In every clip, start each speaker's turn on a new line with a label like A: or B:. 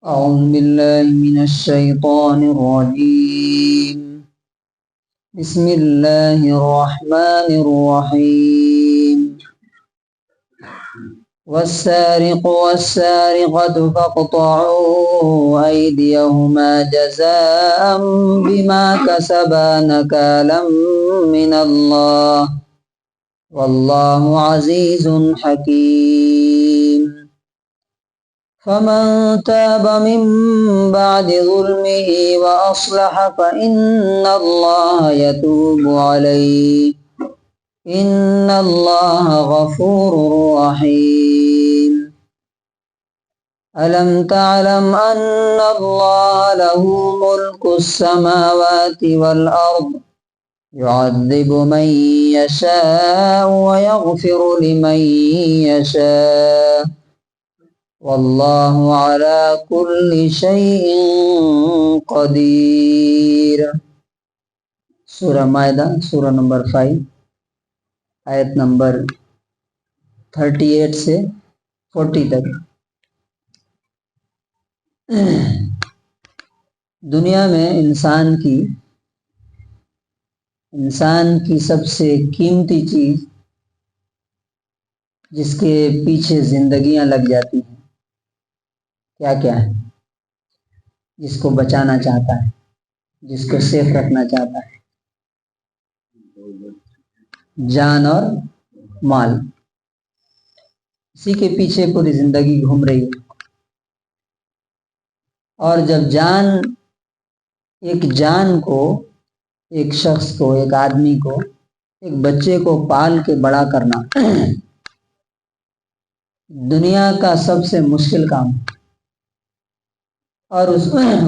A: أعوذ بالله من الشيطان الرجيم. بسم الله الرحمن الرحيم. والسارق والسارقة فاقطعوا أيديهما جزاء بما كسبا نكالا من الله والله عزيز حكيم. فمن تاب من بعد ظلمه وأصلح فإن الله يتوب عليه إن الله غفور رحيم. ألم تعلم أن الله له ملك السماوات والأرض يعذب من يشاء ويغفر لمن يشاء واللہ علی کل شیء قدیر. سورہ مائدہ سورہ نمبر 5 آیت نمبر 38 سے 40 تک. دنیا میں انسان کی سب سے قیمتی چیز جس کے پیچھے زندگیاں لگ جاتی ہیں کیا کیا ہے؟ جس کو بچانا چاہتا ہے، جس کو سیف رکھنا چاہتا ہے، جان اور مال، اسی کے پیچھے پوری زندگی گھوم رہی ہے. اور جب ایک جان کو، ایک شخص کو، ایک آدمی کو، ایک بچے کو پال کے بڑا کرنا دنیا کا سب سے مشکل کام ہے. اور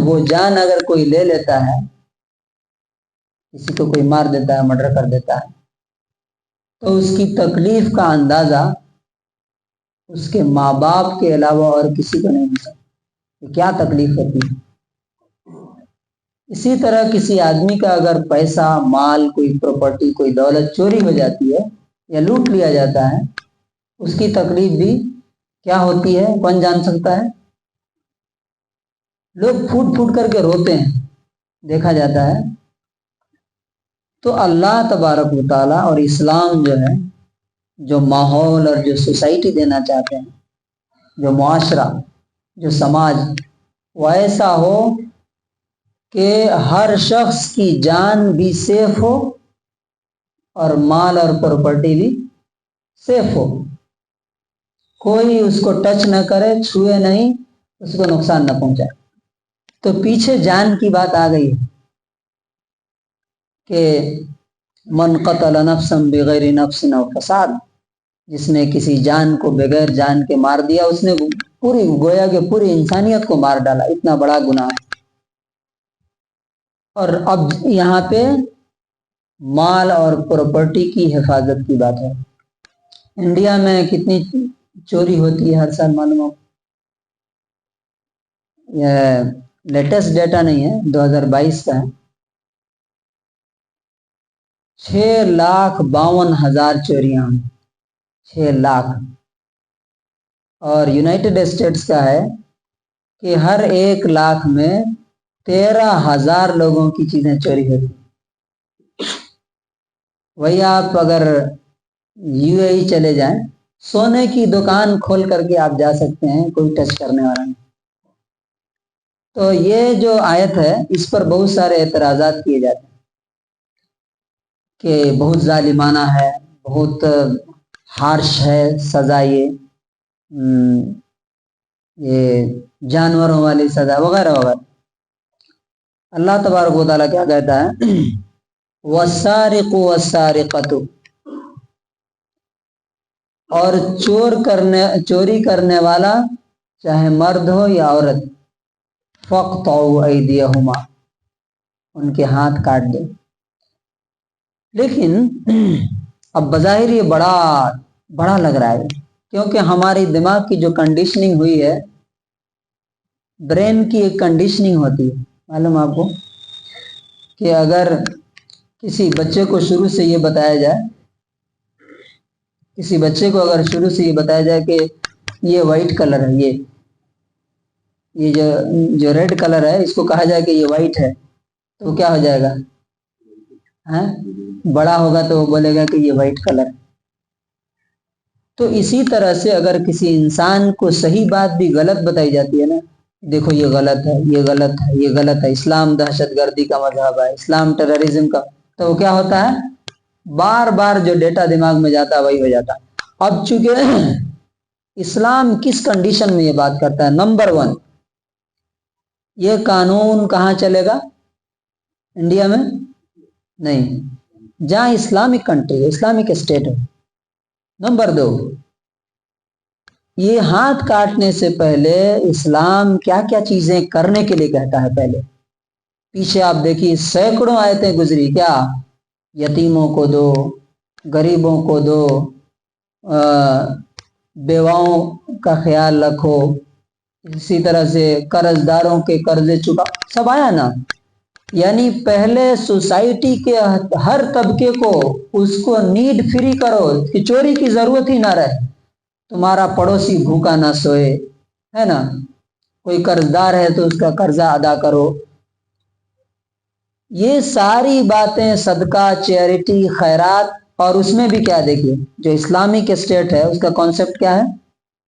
A: وہ جان اگر کوئی لے لیتا ہے، کسی کو کوئی مار دیتا ہے، مرڈر کر دیتا ہے، تو اس کی تکلیف کا اندازہ اس کے ماں باپ کے علاوہ اور کسی کو نہیں ہو سکتا کہ کیا تکلیف ہوتی ہے. اسی طرح کسی آدمی کا اگر پیسہ، مال، کوئی پراپرٹی، کوئی دولت چوری ہو جاتی ہے یا لوٹ لیا جاتا ہے، اس کی تکلیف بھی کیا ہوتی ہے کون جان سکتا ہے؟ لوگ پھوٹ پھوٹ کر کے روتے ہیں، دیکھا جاتا ہے. تو اللہ تبارک و تعالیٰ اور اسلام جو ہے، جو ماحول اور جو سوسائٹی دینا چاہتے ہیں، جو معاشرہ، جو سماج، وہ ایسا ہو کہ ہر شخص کی جان بھی سیف ہو اور مال اور پراپرٹی بھی سیف ہو. کوئی اس کو ٹچ نہ کرے، چھوئے نہیں، اس کو نقصان نہ پہنچائے. تو پیچھے جان کی بات آ گئی کہ من قتل نفسا بغیر نفس او فساد، جس نے کسی جان کو بغیر جان کے مار دیا، اس نے گویا کہ پوری انسانیت کو مار ڈالا. اتنا بڑا گناہ ہے. اور اب یہاں پہ مال اور پراپرٹی کی حفاظت کی بات ہے. انڈیا میں کتنی چوری ہوتی ہے ہر سال معلوم ہو؟ لیٹسٹ ڈیٹا نہیں ہے، 2022 کا ہے. 6,52,000 چوریاں ہیں. 6 لاکھ. اور یونائٹڈ اسٹیٹس کا ہے کہ ہر 1 لاکھ میں 13,000 لوگوں کی چیزیں چوری ہوتی. وہی آپ اگر UAE چلے جائیں، سونے کی دکان کھول کر کے آپ جا سکتے ہیں، کوئی ٹچ کرنے والا نہیں. تو یہ جو آیت ہے، اس پر بہت سارے اعتراضات کیے جاتے ہیں کہ بہت ظالمانہ ہے، بہت ہارش ہے سزا، یہ جانوروں والی سزا وغیرہ وغیرہ. اللہ تبارک و تعالیٰ کیا کہتا ہے؟ وَالسَّارِقُ وَالسَّارِقَةُ، اور چوری کرنے والا چاہے مرد ہو یا عورت، فَاقْطَعُوا أَيْدِيَهُمَا، ان کے ہاتھ کاٹ دو. لیکن اب بظاہر یہ بڑا لگ رہا ہے، کیونکہ ہماری دماغ کی جو کنڈیشننگ ہوئی ہے، برین کی ایک کنڈیشننگ ہوتی ہے معلوم آپ کو، کہ اگر کسی بچے کو شروع سے یہ بتایا جائے، کہ یہ وائٹ کلر ہے، یہ جو ریڈ کلر ہے اس کو کہا جائے کہ یہ وائٹ ہے تو کیا ہو جائے گا؟ بڑا ہوگا تو وہ بولے گا کہ یہ وائٹ کلر. تو اسی طرح سے اگر کسی انسان کو صحیح بات بھی غلط بتائی جاتی ہے نا، دیکھو یہ غلط ہے، یہ غلط ہے، یہ غلط ہے، اسلام دہشت گردی کا مذہب ہے، اسلام ٹیررزم کا، تو وہ کیا ہوتا ہے؟ بار بار جو ڈیٹا دماغ میں جاتا ہے وہی ہو جاتا ہے. اب چونکہ اسلام کس کنڈیشن میں یہ بات کرتا ہے؟ نمبر 1، یہ قانون کہاں چلے گا؟ انڈیا میں نہیں، جہاں اسلامک کنٹری ہے، اسلامک اسٹیٹ ہے. نمبر 2، یہ ہاتھ کاٹنے سے پہلے اسلام کیا کیا چیزیں کرنے کے لیے کہتا ہے؟ پہلے پیچھے آپ دیکھیے سینکڑوں آیتیں گزری، کیا؟ یتیموں کو دو، غریبوں کو دو، بیواؤں کا خیال رکھو، اسی طرح سے قرض داروں کے قرضے چکا، سب آیا نا. یعنی پہلے سوسائٹی کے ہر طبقے کو اس کو نیڈ فری کرو کہ چوری کی ضرورت ہی نہ رہے، تمہارا پڑوسی بھوکا نہ سوئے، ہے نا، کوئی قرض دار ہے تو اس کا قرضہ ادا کرو. یہ ساری باتیں صدقہ، چیریٹی، خیرات، اور اس میں بھی کیا دیکھیے جو اسلامک اسٹیٹ ہے اس کا کانسیپٹ کیا ہے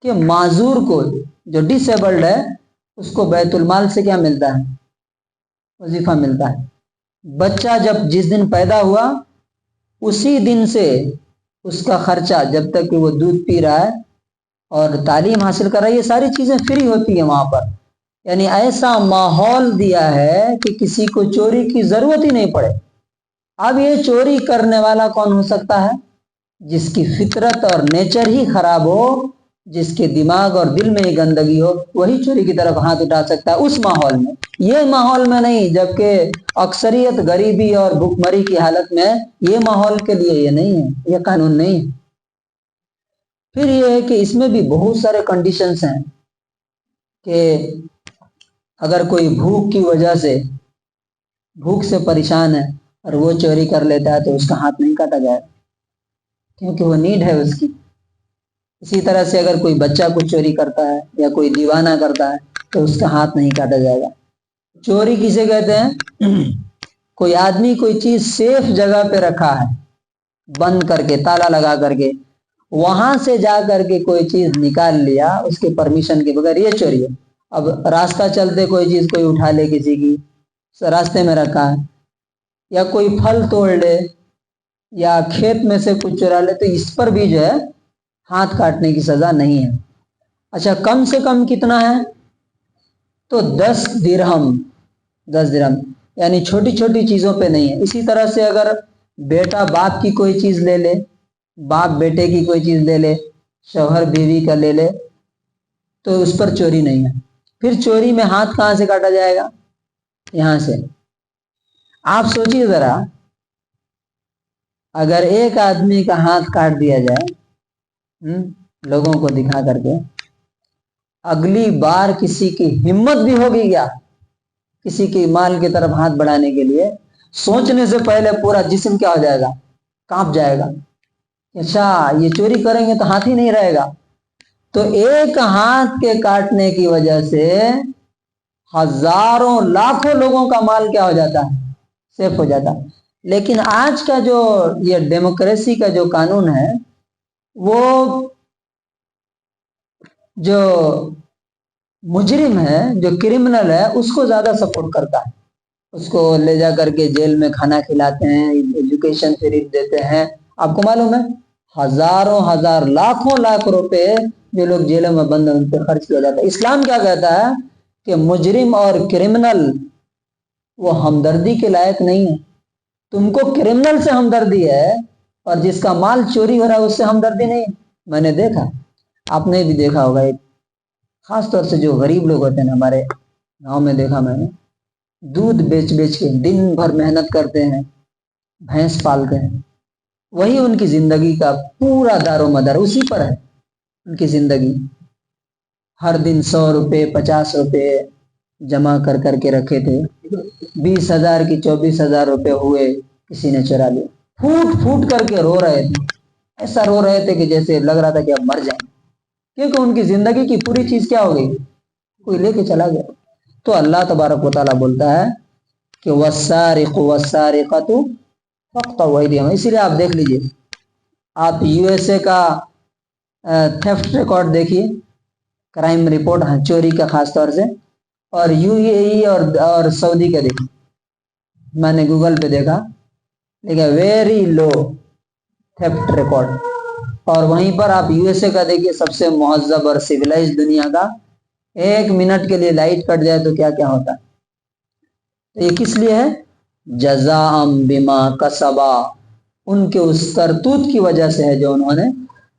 A: کہ معذور کو، جو ڈس ایبلڈ ہے، اس کو بیت المال سے کیا ملتا ہے؟ وظیفہ ملتا ہے. بچہ جس دن پیدا ہوا اسی دن سے اس کا خرچہ جب تک کہ وہ دودھ پی رہا ہے اور تعلیم حاصل کر رہا ہے، یہ ساری چیزیں فری ہوتی ہیں وہاں پر. یعنی ایسا ماحول دیا ہے کہ کسی کو چوری کی ضرورت ہی نہیں پڑے. اب یہ چوری کرنے والا کون ہو سکتا ہے؟ جس کی فطرت اور نیچر ہی خراب ہو، جس کے دماغ اور دل میں ہی گندگی ہو، وہی چوری کی طرف ہاتھ اٹھا سکتا ہے اس ماحول میں. یہ ماحول میں نہیں، جبکہ اکثریت غریبی اور بھوکمری کی حالت میں، یہ ماحول کے لیے یہ نہیں ہے، یہ قانون نہیں. پھر یہ ہے کہ اس میں بھی بہت سارے کنڈیشنز ہیں کہ اگر کوئی بھوک کی وجہ سے، بھوک سے پریشان ہے اور وہ چوری کر لیتا ہے تو اس کا ہاتھ نہیں کاٹا جائے کیونکہ وہ نیڈ ہے اس کی. اسی طرح سے اگر کوئی بچہ کچھ چوری کرتا ہے یا کوئی دیوانہ کرتا ہے تو اس کا ہاتھ نہیں کاٹا جائے گا. چوری کسے کہتے ہیں؟ کوئی آدمی کوئی چیز سیف جگہ پہ رکھا ہے، بند کر کے، تالا لگا کر کے، وہاں سے جا کر کے کوئی چیز نکال لیا اس کے پرمیشن کے بغیر، یہ چوری ہے. اب راستہ چلتے کوئی چیز کوئی اٹھا لے، کسی کی راستے میں رکھا ہے، یا کوئی پھل توڑ لے، یا کھیت میں سے کچھ چرا لے، تو اس پر بھی جو ہے ہاتھ کاٹنے کی سزا نہیں ہے. اچھا، کم سے کم کتنا ہے؟ تو 10 درہم، 10 درہم، یعنی چھوٹی چھوٹی چیزوں پہ نہیں ہے. اسی طرح سے اگر بیٹا باپ کی کوئی چیز لے لے، باپ بیٹے کی کوئی چیز لے لے، شوہر بیوی کا لے لے، تو اس پر چوری نہیں ہے. پھر چوری میں ہاتھ کہاں سے کاٹا جائے گا؟ یہاں سے. آپ سوچیے ذرا، اگر ایک آدمی کا ہاتھ کاٹ دیا جائے لوگوں کو دکھا کر کے، اگلی بار کسی کی ہمت بھی ہوگی کیا کسی کی مال کی طرف ہاتھ بڑھانے کے لیے؟ سوچنے سے پہلے پورا جسم کیا ہو جائے گا؟ کانپ جائے گا. اچھا، یہ چوری کریں گے تو ہاتھ ہی نہیں رہے گا. تو ایک ہاتھ کے کاٹنے کی وجہ سے ہزاروں لاکھوں لوگوں کا مال کیا ہو جاتا ہے؟ سیف ہو جاتا. لیکن آج کا جو یہ ڈیموکریسی کا جو قانون ہے، وہ جو مجرم ہے، جو کرمنل ہے، اس کو زیادہ سپورٹ کرتا ہے. اس کو لے جا کر کے جیل میں کھانا کھلاتے ہیں، ایجوکیشن فری دیتے ہیں. آپ کو معلوم ہے ہزاروں ہزار لاکھوں لاکھ روپے جو لوگ جیلوں میں بند ہیں ان پہ خرچ کیا جاتا ہے. اسلام کیا کہتا ہے کہ مجرم اور کرمنل وہ ہمدردی کے لائق نہیں ہے. تم کو کرمنل سے ہمدردی ہے اور جس کا مال چوری ہو رہا ہے اس سے ہمدردی نہیں. میں نے دیکھا، آپ نے بھی دیکھا ہوگا، ایک خاص طور سے جو غریب لوگ ہوتے ہیں ہمارے گاؤں میں دیکھا میں نے، دودھ بیچ بیچ کے دن بھر محنت کرتے ہیں، بھینس پالتے ہیں، وہی ان کی زندگی کا پورا دار و مدار اسی پر ہے. ان کی زندگی ہر دن 100 روپے 50 روپے جمع کر کر کے رکھے تھے، 20,000 کی 24,000 روپے ہوئے، کسی نے چرا لیا. پھوٹ پھوٹ کر کے رو رہے تھے، ایسا رو رہے تھے کہ جیسے لگ رہا تھا کہ اب مر جائیں، کیونکہ ان کی زندگی کی پوری چیز کیا ہو گئی؟ کوئی لے کے چلا گیا. تو اللہ تبارک و تعالیٰ بولتا ہے کہ والسارق والسارقۃ فاقطعوا ایدیہما. اسی لیے آپ دیکھ لیجئے، آپ یو ایس اے کا تھیفٹ ریکارڈ دیکھیے، کرائم رپورٹ، ہاں چوری کا خاص طور سے، اور یو اے ای اور سعودی کا دیکھیے. میں نے گوگل پہ دیکھا، لیکن ویری لو تھیفٹ ریکارڈ. اور وہیں پر آپ یو ایس اے کا دیکھیے، سب سے مہذب اور سویلائز دنیا کا، 1 منٹ کے لیے لائٹ کٹ جائے تو کیا کیا ہوتا ہے. تو یہ کس لیے ہے؟ جزاء بما کسبا، ان کے اس کرتوت کی وجہ سے ہے جو انہوں نے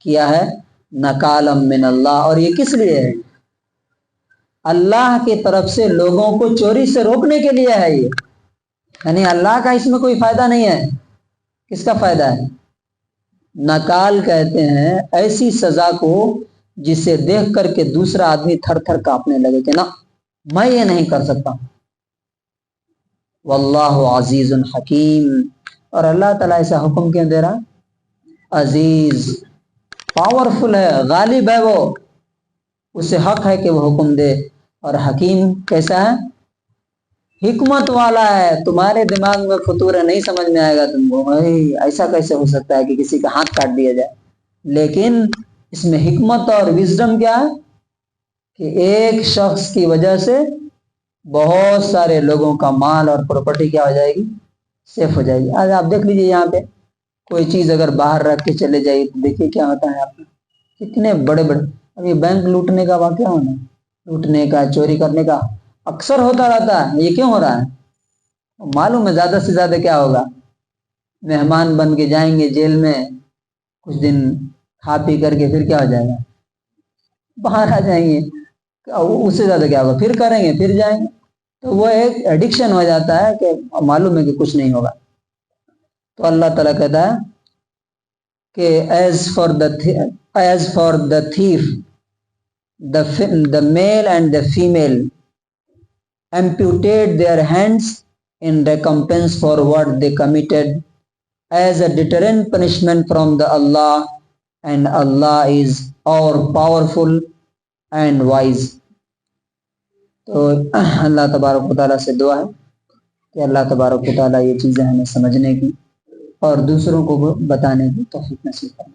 A: کیا ہے، نکالا من اللہ. اور یہ کس لیے ہے؟ اللہ کی طرف سے لوگوں کو چوری سے روکنے کے لیے ہے. یہ یعنی اللہ کا اس میں کوئی فائدہ نہیں ہے. کس کا فائدہ ہے؟ نکال کہتے ہیں ایسی سزا کو جسے دیکھ کر کے دوسرا آدمی تھر تھر کانپنے لگے کہ نہ، میں یہ نہیں کر سکتا. واللہ عزیز حکیم. اور اللہ تعالیٰ ایسا حکم کیوں دے رہا؟ عزیز، پاورفل ہے، غالب ہے، وہ اسے حق ہے کہ وہ حکم دے. اور حکیم کیسا ہے؟ حکمت والا ہے. تمہارے دماغ میں فطور ہے، نہیں سمجھ میں آئے گا تم کو ایسا کیسے ہو سکتا ہے کہ کسی کا ہاتھ کاٹ دیا جائے. لیکن اس میں حکمت اور وزڈم کیا ہے کہ ایک شخص کی وجہ سے بہت سارے لوگوں کا مال اور پراپرٹی کیا ہو جائے گی؟ سیف ہو جائے گی. آج آپ دیکھ لیجیے، یہاں پہ کوئی چیز اگر باہر رکھ کے چلے جائیے تو دیکھیے کیا ہوتا ہے. آپ کتنے بڑے بڑے ابھی بینک لوٹنے کا واقعہ ہونا، لوٹنے کا، چوری کرنے کا اکثر ہوتا رہتا ہے. یہ کیوں ہو رہا ہے؟ معلوم ہے زیادہ سے زیادہ کیا ہوگا، مہمان بن کے جائیں گے جیل میں، کچھ دن کھا پی کر کے پھر کیا ہو جائے گا، باہر آ جائیں گے. اس سے زیادہ کیا ہوگا، پھر کریں گے، پھر جائیں گے. تو وہ ایک ایڈکشن ہو جاتا ہے کہ معلوم ہے کہ کچھ نہیں ہوگا. تو اللہ تعالیٰ کہتا ہے کہ as for the تھیف the male and the female amputate their hands in recompense for what they committed as a deterrent punishment from the Allah, and Allah is all powerful and wise. تو اللہ تبارک و تعالیٰ سے دعا ہے کہ اللہ تبارک و تعالیٰ یہ چیزیں ہمیں سمجھنے کی اور دوسروں کو بتانے کی توفیق نصیب کرے.